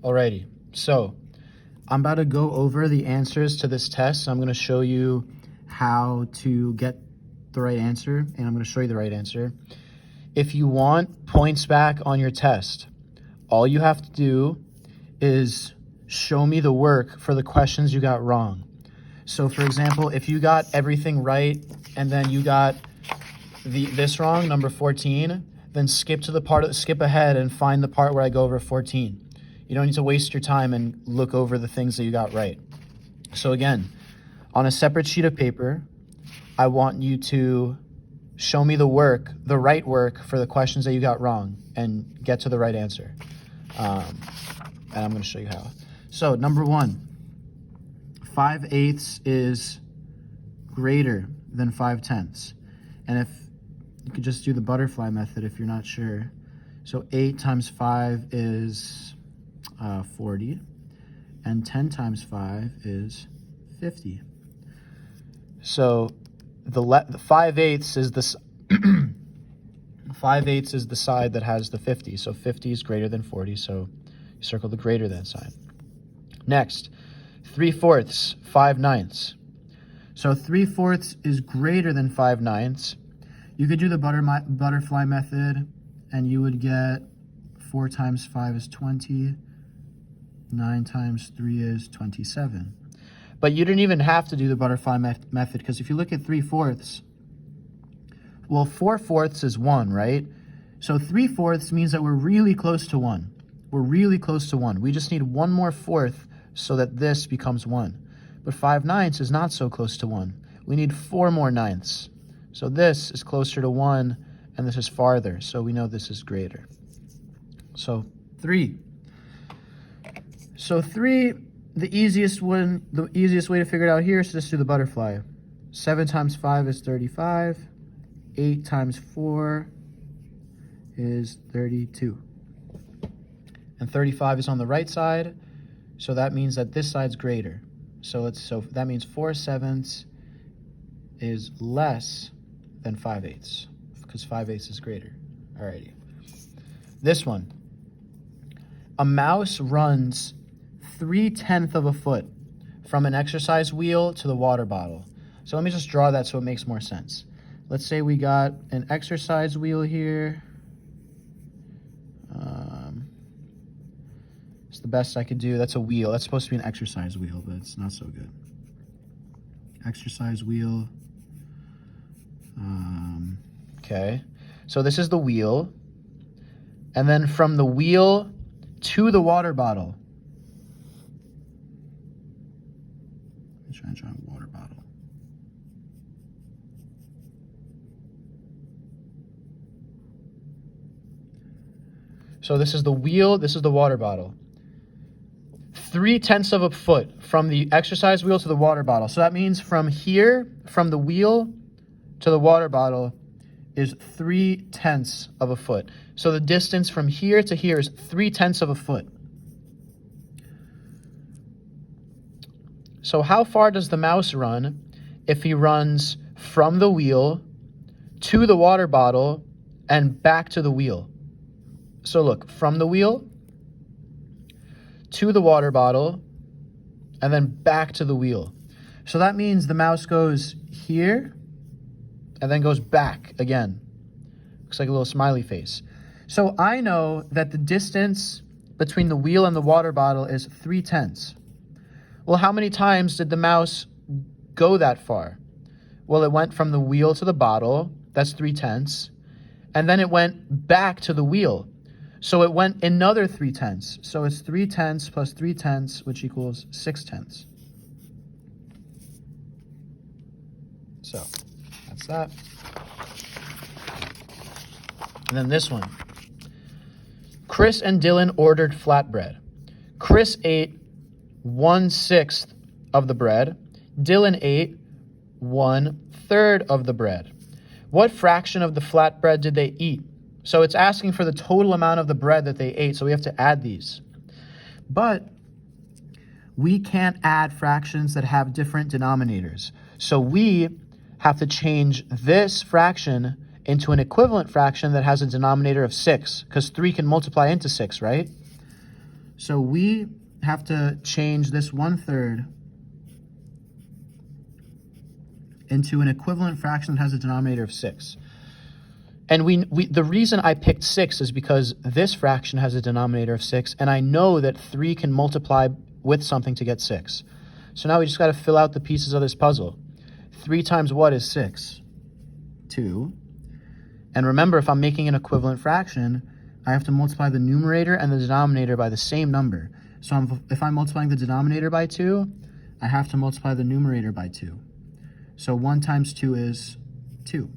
Alrighty, so I'm about to go over the answers to this test. I'm going to show you how to get the right answer, and I'm going to show you the right answer. If you want points back on your test, all you have to do is show me the work for the questions you got wrong. So for example, if you got everything right and then you got this wrong, number 14, then skip ahead and find the part where I go over 14. You don't need to waste your time and look over the things that you got right. So again, on a separate sheet of paper, I want you to show me the right work for the questions that you got wrong and get to the right answer. And I'm going to show you how. So number 1, 5/8 is greater than 5/10. And if you could just do the butterfly method if you're not sure. So 8 times 5 is 40, and 10 times 5 is 50. So the 5/8 is this 5/8 is the side that has the 50. So 50 is greater than 40. So you circle the greater than sign. Next, 3/4, 5/9. So 3/4 is greater than 5/9. You could do the butterfly method, and you would get 4 times 5 is 20. 9 times 3 is 27. But you didn't even have to do the butterfly method, because if you look at 3/4, well, 4/4 is 1, right? So 3/4 means that we're really close to 1. We're really close to 1. We just need one more fourth so that this becomes 1. But 5/9 is not so close to 1. We need 4 more ninths. So this is closer to 1, and this is farther. So we know this is greater. So 3. So 3, the easiest way to figure it out here is to just do the butterfly. 7 times 5 is 35. 8 times 4 is 32. And 35 is on the right side, so that means that this side's greater. So that means 4/7 is less than 5/8, because 5/8 is greater. Alrighty. This one. A mouse runs 3/10 of a foot from an exercise wheel to the water bottle. So let me just draw that so it makes more sense. Let's say we got an exercise wheel here. It's the best I could do. That's a wheel. That's supposed to be an exercise wheel, but it's not so good. Exercise wheel. Okay. So this is the wheel. And then from the wheel to the water bottle. Let's try and draw a water bottle. So this is the wheel, this is the water bottle. 3/10 of a foot from the exercise wheel to the water bottle. So that means from here, from the wheel to the water bottle is 3/10 of a foot. So the distance from here to here is 3/10 of a foot. So how far does the mouse run if he runs from the wheel to the water bottle and back to the wheel? So look, from the wheel to the water bottle and then back to the wheel. So that means the mouse goes here and then goes back again. Looks like a little smiley face. So I know that the distance between the wheel and the water bottle is 3/10. Well, how many times did the mouse go that far? Well, it went from the wheel to the bottle. That's 3/10. And then it went back to the wheel. So it went another 3/10. So it's 3/10 plus 3/10, which equals 6/10. So that's that. And then this one. Chris and Dylan ordered flatbread. Chris ate 1/6 of the bread. Dylan ate 1/3 of the bread. What fraction of the flatbread did they eat? So it's asking for the total amount of the bread that they ate, so we have to add these. But we can't add fractions that have different denominators. So we have to change this fraction into an equivalent fraction that has a denominator of 6, because 3 can multiply into 6, right? So we have to change this 1/3 into an equivalent fraction that has a denominator of 6. And the reason I picked 6 is because this fraction has a denominator of 6, and I know that 3 can multiply with something to get 6. So now we just got to fill out the pieces of this puzzle. 3 times what is 6? 2. And remember, if I'm making an equivalent fraction, I have to multiply the numerator and the denominator by the same number. So if I'm multiplying the denominator by 2, I have to multiply the numerator by 2. So 1 times 2 is 2.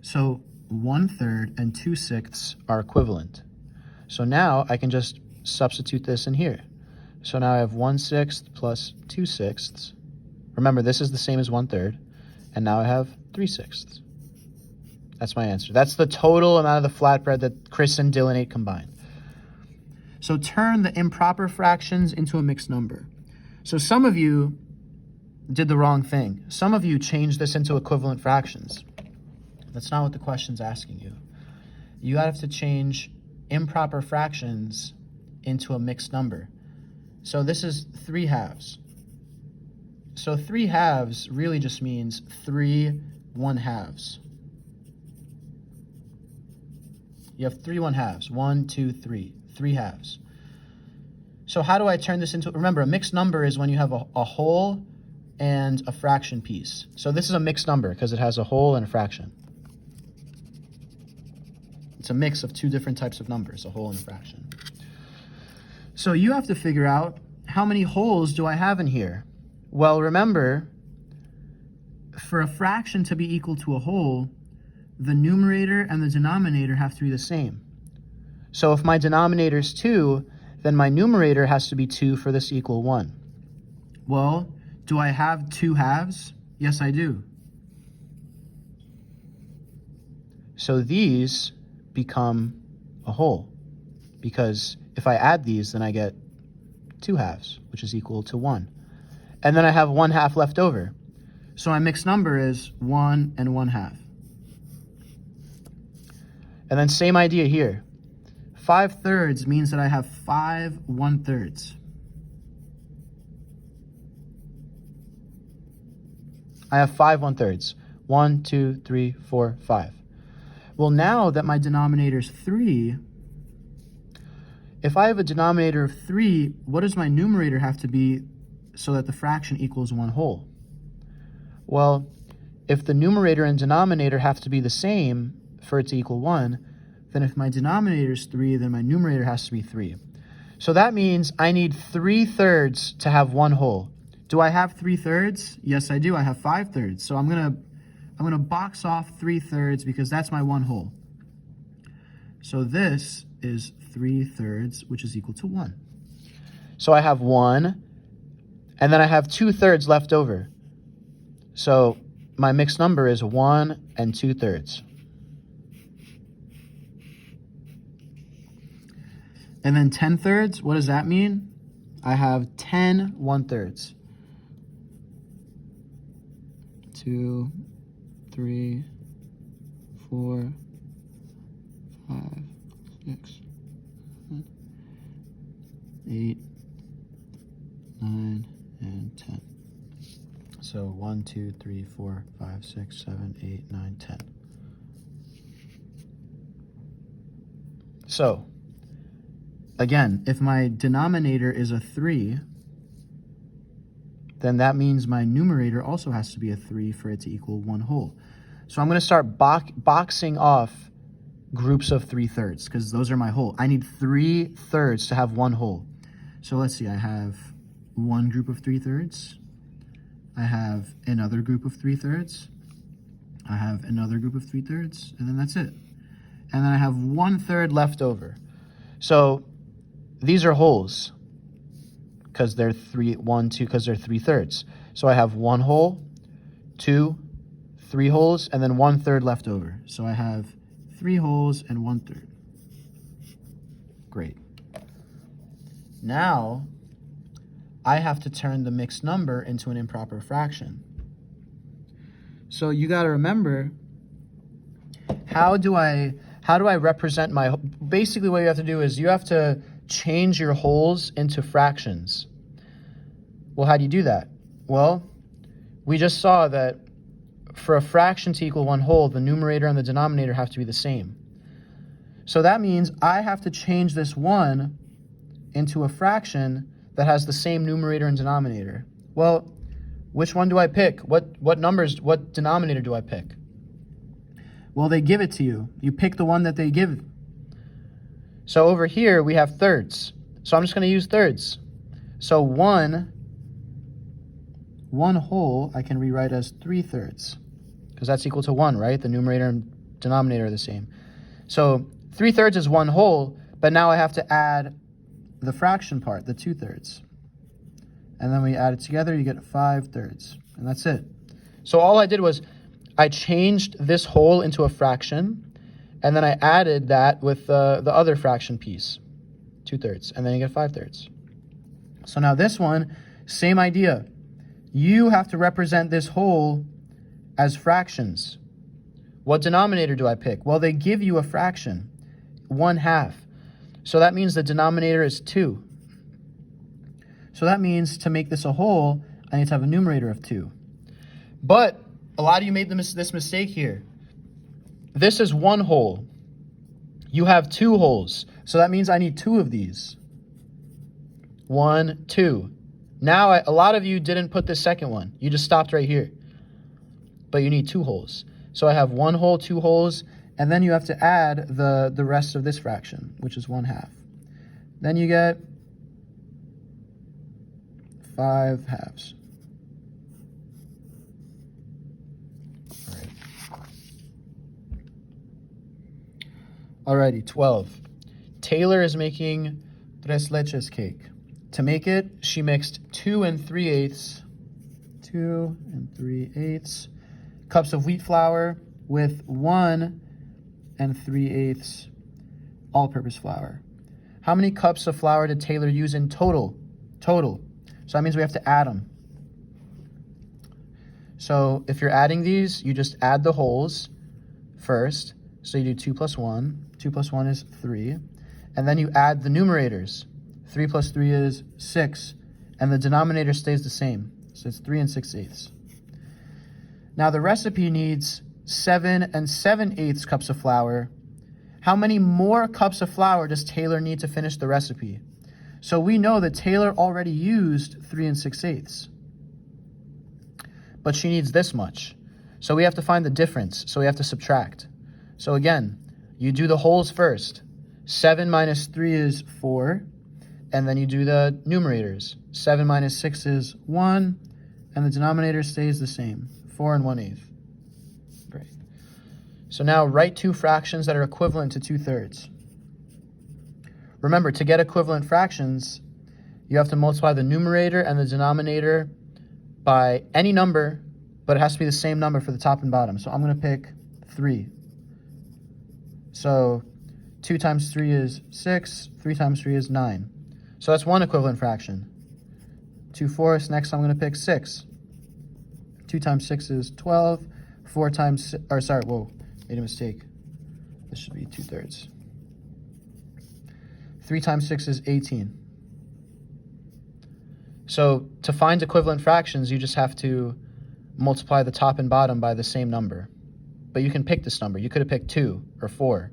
So 1/3 and 2/6 are equivalent. So now I can just substitute this in here. So now I have 1/6 plus 2/6. Remember, this is the same as 1/3. And now I have 3/6. That's my answer. That's the total amount of the flatbread that Chris and Dylan ate combined. So turn the improper fractions into a mixed number. So some of you did the wrong thing. Some of you changed this into equivalent fractions. That's not what the question's asking you. You have to change improper fractions into a mixed number. So this is 3/2. So 3/2 really just means 3 1/2. You have 3 1/2. 1, 2, 3. 3/2. So how do I turn this into, remember, a mixed number is when you have a whole and a fraction piece. So this is a mixed number because it has a whole and a fraction. It's a mix of 2 different types of numbers, a whole and a fraction. So you have to figure out, how many wholes do I have in here? Well, remember, for a fraction to be equal to a whole, the numerator and the denominator have to be the same. So if my denominator is 2, then my numerator has to be 2 for this to equal 1. Well, do I have 2/2? Yes, I do. So these become a whole, because if I add these, then I get 2/2, which is equal to 1. And then I have 1/2 left over. So my mixed number is 1 and 1/2. And then same idea here. 5/3 means that I have 5 1/3. I have 5 1/3. 1, 2, 3, 4, 5. Well, now that my denominator is 3, if I have a denominator of 3, what does my numerator have to be so that the fraction equals 1 whole? Well, if the numerator and denominator have to be the same for it to equal 1, then if my denominator is 3, then my numerator has to be 3. So that means I need 3/3 to have 1 whole. Do I have 3/3? Yes, I do. I have 5/3. So I'm gonna box off 3/3 because that's my 1 whole. So this is 3/3, which is equal to 1. So I have 1, and then I have 2/3 left over. So my mixed number is 1 and 2/3. And then 10/3, what does that mean? I have 10 1/3. 2, 3, 4, 5, 6, 7, 8, 9, and 10. So 1, 2, 3, 4, 5, 6, 7, 8, 9, 10. So again, if my denominator is a 3, then that means my numerator also has to be a 3 for it to equal 1 whole. So I'm going to start boxing off groups of 3/3 because those are my whole. I need 3/3 to have 1 whole. So let's see, I have one group of 3/3. I have another group of 3/3. I have another group of 3/3, and then that's it. And then I have 1/3 left over. So these are wholes because they're 3/3. So I have 1 whole, 2, 3 wholes, and then 1/3 left over. So I have 3 wholes and 1/3. Great. Now I have to turn the mixed number into an improper fraction. So you got to remember, how do I represent my, basically what you have to do is you have to change your wholes into fractions. Well, how do you do that? Well, we just saw that for a fraction to equal 1 whole, the numerator and the denominator have to be the same. So that means I have to change this 1 into a fraction that has the same numerator and denominator. Well, which one do I pick? What denominator do I pick? Well, they give it to you. You pick the one that they give. So over here, we have thirds. So I'm just going to use thirds. So 1 whole, I can rewrite as 3/3, because that's equal to 1, right? The numerator and denominator are the same. So 3/3 is 1 whole, but now I have to add the fraction part, the 2/3. And then we add it together, you get 5/3, and that's it. So all I did was I changed this whole into a fraction, and then I added that with the other fraction piece, 2/3, and then you get 5/3. So now this one, same idea. You have to represent this whole as fractions. What denominator do I pick? Well, they give you a fraction, 1/2. So that means the denominator is 2. So that means to make this a whole, I need to have a numerator of 2. But a lot of you made this mistake here. This is 1 whole. You have 2 wholes. So that means I need 2 of these. 1, 2. Now, a lot of you didn't put the second one. You just stopped right here. But you need 2 wholes. So I have 1 whole, 2 wholes, and then you have to add the rest of this fraction, which is 1/2. Then you get 5/2. Alrighty, 12. Taylor is making tres leches cake. To make it, she mixed 2 3/8 cups of wheat flour with 1 3/8 all-purpose flour. How many cups of flour did Taylor use in total? So that means we have to add them. So if you're adding these, you just add the wholes first. So you do 2 plus 1. 2 plus 1 is 3. And then you add the numerators. 3 plus 3 is 6. And the denominator stays the same. So it's 3 6/8. Now the recipe needs 7 7/8 cups of flour. How many more cups of flour does Taylor need to finish the recipe? So we know that Taylor already used 3 6/8. But she needs this much. So we have to find the difference. So we have to subtract. So again, you do the wholes first. 7 minus 3 is 4. And then you do the numerators. 7 minus 6 is 1. And the denominator stays the same. 4 1/8. Great. So now write 2 fractions that are equivalent to 2/3. Remember, to get equivalent fractions, you have to multiply the numerator and the denominator by any number, but it has to be the same number for the top and bottom. So I'm going to pick 3. So 2 times 3 is 6. 3 times 3 is 9. So that's one equivalent fraction. 2/4. Next, I'm going to pick 6. 2 times 6 is 12. 4 times, or sorry, whoa, made a mistake. This should be 2/3. 3 times 6 is 18. So to find equivalent fractions, you just have to multiply the top and bottom by the same number. But you can pick this number. You could have picked 2 or 4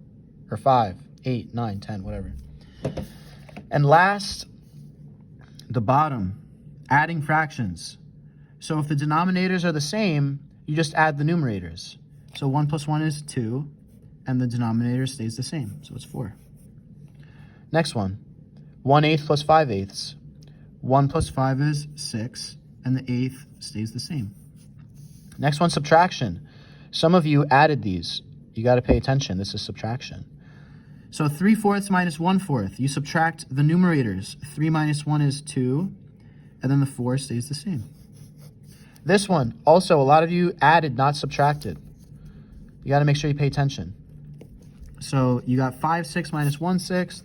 or 5, 8, 9, 10, whatever. And last, the bottom, adding fractions. So if the denominators are the same, you just add the numerators. So 1 plus 1 is 2, and the denominator stays the same, so it's 4. Next one, 1/8 plus 5/8. 1 plus 5 is 6, and the 1/8 stays the same. Next one, subtraction. Some of you added these. You got to pay attention. This is subtraction. So 3/4 minus 1/4. You subtract the numerators. 3 minus 1 is 2, and then the 4 stays the same. This one, also, a lot of you added, not subtracted. You got to make sure you pay attention. So you got 5/6 minus 1/6.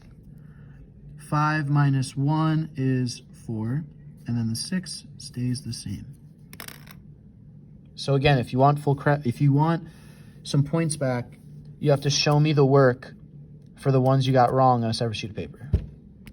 5 minus 1 is 4, and then the 6 stays the same. So again, if you want some points back, you have to show me the work for the ones you got wrong on a separate sheet of paper.